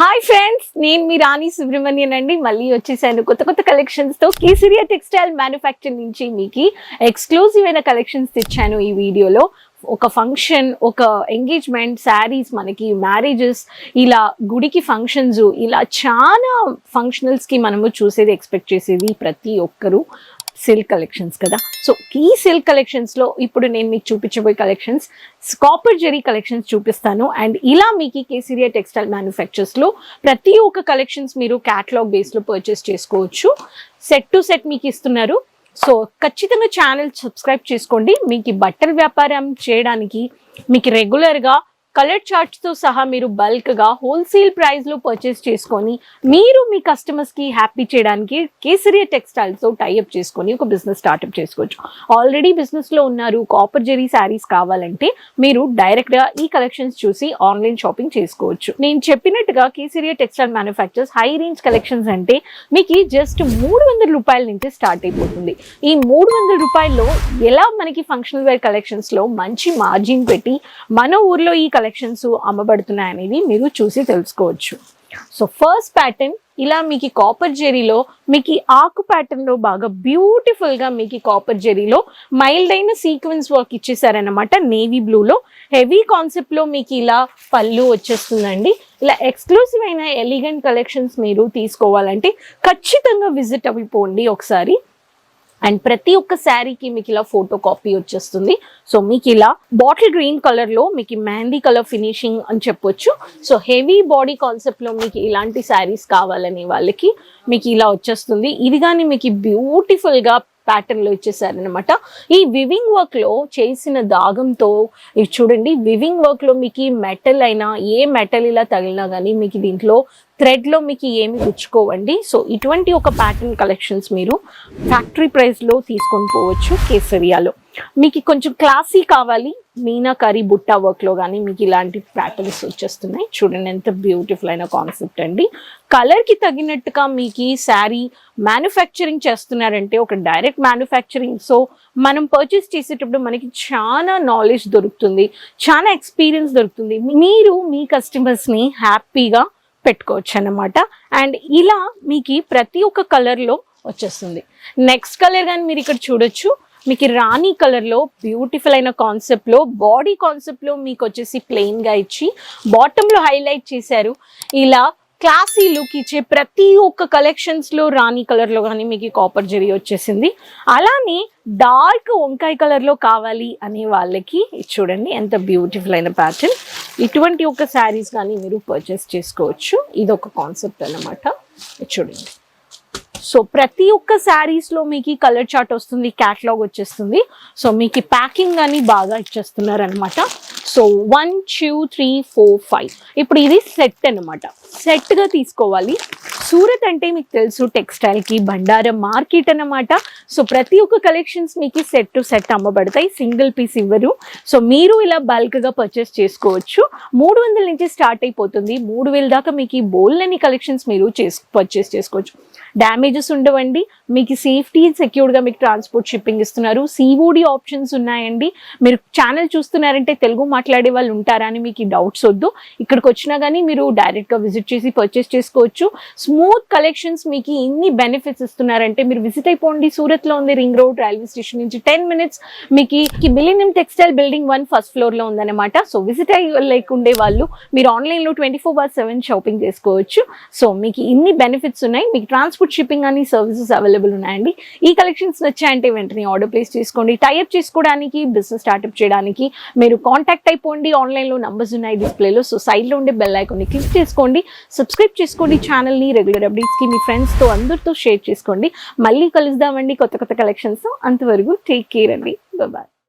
Hi friends, నేను మీ రాణి సుబ్రహ్మణ్యన్ అండి. మళ్ళీ వచ్చేసాను కొత్త కలెక్షన్స్తో. కేసరియా టెక్స్టైల్ మ్యానుఫ్యాక్చర్ నుంచి మీకు ఎక్స్క్లూజివ్ అయిన కలెక్షన్స్ తెచ్చాను ఈ వీడియోలో. ఒక ఫంక్షన్, ఒక ఎంగేజ్మెంట్, శారీస్, మనకి మ్యారేజెస్, ఇలా గుడికి ఫంక్షన్స్, ఇలా చాలా ఫంక్షనల్స్కి మనము చూసేది, ఎక్స్పెక్ట్ చేసేది ప్రతి ఒక్కరు సిల్క్ కలెక్షన్స్ కదా. సో ఈ సిల్క్ కలెక్షన్స్లో ఇప్పుడు నేను మీకు చూపించబోయే కలెక్షన్స్ కాపర్ జెరీ కలెక్షన్స్ చూపిస్తాను. అండ్ ఇలా మీకు కేసరియా టెక్స్టైల్ మ్యానుఫ్యాక్చర్స్లో ప్రతి ఒక్క కలెక్షన్స్ మీరు క్యాటలాగ్ బేస్లో పర్చేస్ చేసుకోవచ్చు. సెట్ టు సెట్ మీకు ఇస్తున్నారు. సో ఖచ్చితంగా ఛానల్ సబ్స్క్రైబ్ చేసుకోండి. మీకు బట్టల వ్యాపారం చేయడానికి మీకు రెగ్యులర్గా కలర్ చార్ట్స్తో సహా మీరు బల్క్గా హోల్సేల్ ప్రైస్లో పర్చేస్ చేసుకొని మీరు మీ కస్టమర్స్కి హ్యాపీ చేయడానికి కేసరియా టెక్స్టైల్స్తో టైఅప్ చేసుకొని ఒక బిజినెస్ స్టార్ట్అప్ చేసుకోవచ్చు. ఆల్రెడీ బిజినెస్లో ఉన్నారు, కాపర్ జెరీ శారీస్ కావాలంటే మీరు డైరెక్ట్గా ఈ కలెక్షన్స్ చూసి ఆన్లైన్ షాపింగ్ చేసుకోవచ్చు. నేను చెప్పినట్టుగా Kesariya textile manufacturers high range collections అంటే మీకు జస్ట్ 300 రూపాయల నుంచి స్టార్ట్ అయిపోతుంది. ఈ 300 రూపాయల్లో ఎలా మనకి ఫంక్షనల్ వేర్ కలెక్షన్స్లో మంచి మార్జిన్ పెట్టి మన ఊర్లో ఈ కలెక్షన్స్ అమ్మబడుతున్నాయి అనేది మీరు చూసి తెలుసుకోవచ్చు. సో ఫస్ట్ ప్యాటర్న్ ఇలా మీకు కాపర్ జెరీలో, మీకు ఆకు ప్యాటర్న్ లో బాగా బ్యూటిఫుల్ గా మీకు కాపర్ జెరీలో మైల్డ్ అయిన సీక్వెన్స్ వర్క్ ఇచ్చేసారనమాట. నేవీ బ్లూలో హెవీ కాన్సెప్ట్ లో మీకు ఇలా పళ్ళు వచ్చేస్తుందండి. ఇలా ఎక్స్క్లూసివ్ అయిన ఎలిగెంట్ కలెక్షన్స్ మీరు తీసుకోవాలంటే ఖచ్చితంగా విజిట్ అయిపోండి ఒకసారి. అండ్ ప్రతి ఒక్క శారీకి మీకు ఇలా ఫోటో కాపీ వచ్చేస్తుంది. సో మీకు ఇలా బాటిల్ గ్రీన్ కలర్లో మీకు మెహందీ కలర్ ఫినిషింగ్ అని చెప్పొచ్చు. సో హెవీ బాడీ కాన్సెప్ట్లో మీకు ఇలాంటి శారీస్ కావాలనే వాళ్ళకి మీకు ఇలా వచ్చేస్తుంది. ఇది కానీ మీకు బ్యూటిఫుల్గా ప్యాటర్న్లో ఇచ్చేసారనమాట. ఈ వివింగ్ వర్క్లో చేసిన దాగంతో ఇది చూడండి. వివింగ్ వర్క్లో మీకు మెటల్ అయినా ఏ మెటల్ ఇలా తగిలినా కానీ మీకు దీంట్లో థ్రెడ్లో మీకు ఏమి గుచ్చుకోవండి. సో ఇటువంటి ఒక ప్యాటర్న్ కలెక్షన్స్ మీరు ఫ్యాక్టరీ ప్రైస్లో తీసుకొని పోవచ్చు. కేసరియాలో మీకు కొంచెం క్లాసీ కావాలి, మీనాకారి బుట్టా వర్క్లో కానీ మీకు ఇలాంటి ప్యాటర్న్స్ వచ్చేస్తున్నాయి. చూడండి ఎంత బ్యూటిఫుల్ అయిన కాన్సెప్ట్ అండి. కలర్కి తగినట్టుగా మీకు ఈ శారీ మ్యానుఫ్యాక్చరింగ్ చేస్తున్నారంటే ఒక డైరెక్ట్ మ్యానుఫ్యాక్చరింగ్. సో మనం పర్చేస్ చేసేటప్పుడు మనకి చాలా నాలెడ్జ్ దొరుకుతుంది, చాలా ఎక్స్పీరియన్స్ దొరుకుతుంది. మీరు మీ కస్టమర్స్ని హ్యాపీగా పెట్టుకోవచ్చు అన్నమాట. అండ్ ఇలా మీకు ప్రతి ఒక్క కలర్లో వచ్చేస్తుంది. నెక్స్ట్ కలర్ కానీ మీరు ఇక్కడ చూడొచ్చు. మీకు రాణి కలర్లో బ్యూటిఫుల్ అయిన కాన్సెప్ట్లో, బాడీ కాన్సెప్ట్లో మీకు వచ్చేసి ప్లెయిన్గా ఇచ్చి బాటంలో హైలైట్ చేశారు. ఇలా క్లాసీ లుక్ ఇచ్చే ప్రతి ఒక్క కలెక్షన్స్లో రాణి కలర్లో కానీ మీకు కాపర్ జెరీ వచ్చేసింది. అలానే డార్క్ వంకాయ కలర్లో కావాలి అనే వాళ్ళకి చూడండి ఎంత బ్యూటిఫుల్ అయిన ప్యాటర్న్. ఇటువంటి ఒక శారీస్ కానీ మీరు పర్చేస్ చేసుకోవచ్చు. ఇది ఒక కాన్సెప్ట్ అన్నమాట. చూడండి. సో ప్రతి ఒక్క శారీస్లో మీకు కలర్ చార్ట్ వస్తుంది, క్యాటలాగ్ వచ్చేస్తుంది. సో మీకు ప్యాకింగ్ కానీ బాగా ఇచ్చేస్తున్నారు అనమాట. సో 1 2 3 4 5 ఇప్పుడు ఇది సెట్ అనమాట. సెట్గా తీసుకోవాలి. సూరత్ అంటే మీకు తెలుసు టెక్స్టైల్కి బండారం మార్కెట్ అన్నమాట. సో ప్రతి ఒక్క కలెక్షన్స్ మీకు సెట్ టు సెట్ అమ్మబడతాయి, సింగిల్ పీస్ ఇవ్వరు. సో మీరు ఇలా బల్క్గా పర్చేస్ చేసుకోవచ్చు. 300 నుంచి స్టార్ట్ అయిపోతుంది. 3000 దాకా మీకు ఈ బోల్ని కలెక్షన్స్ మీరు పర్చేస్ చేసుకోవచ్చు. డ్యామేజెస్ ఉండవండి. మీకు సేఫ్టీ సెక్యూర్డ్గా మీకు ట్రాన్స్పోర్ట్ షిప్పింగ్ ఇస్తున్నారు. సిఓడి ఆప్షన్స్ ఉన్నాయండి. మీరు ఛానల్ చూస్తున్నారంటే తెలుగు మాట్లాడే వాళ్ళు ఉంటారా అని మీకు డౌట్స్ వద్దు. ఇక్కడికి వచ్చినా కానీ మీరు డైరెక్ట్గా విజిట్ చేసి పర్చేస్ చేసుకోవచ్చు. స్మూత్ కలెక్షన్స్ మీకు ఇన్ని బెనిఫిట్స్ ఇస్తున్నారంటే మీరు విజిట్ అయిపోండి. సూరత్లో ఉంది, రింగ్ రోడ్ రైల్వే స్టేషన్ నుంచి 10 minutes మీకు మిలీనియం టెక్స్టైల్ బిల్డింగ్ 1 ఫస్ట్ ఫ్లోర్లో ఉందన్నమాట. సో విజిట్ అయ్యే వాళ్ళు మీరు ఆన్లైన్లో 24/7 షాపింగ్ చేసుకోవచ్చు. సో మీకు ఇన్ని బెనిఫిట్స్ ఉన్నాయి. మీకు ట్రాన్స్పోర్ట్ షిప్పింగ్ అని సర్వీసెస్ అవైలబుల్ ఉన్నాయండి. ఈ కలెక్షన్స్ నచ్చాయంటే వెంటనే ఆర్డర్ ప్లేస్ చేసుకోండి. టైఅప్ చేసుకోవడానికి, బిజినెస్ స్టార్ట్అప్ చేయడానికి మీరు కాంటాక్ట్ అయిపోండి. ఆన్లైన్లో నంబర్స్ ఉన్నాయి డిస్ప్లేలో. సో సైడ్లో ఉండే బెల్ ఐకాన్ని క్లిక్ చేసుకోండి, సబ్స్క్రైబ్ చేసుకోండి ఛానల్ని. రెగ్యులర్ అప్డేట్స్కి మీ ఫ్రెండ్స్తో అందరితో షేర్ చేసుకోండి. మళ్ళీ కలుద్దామండి కొత్త కలెక్షన్స్. అంతవరకు టేక్ కేర్ అండి. బాయ్.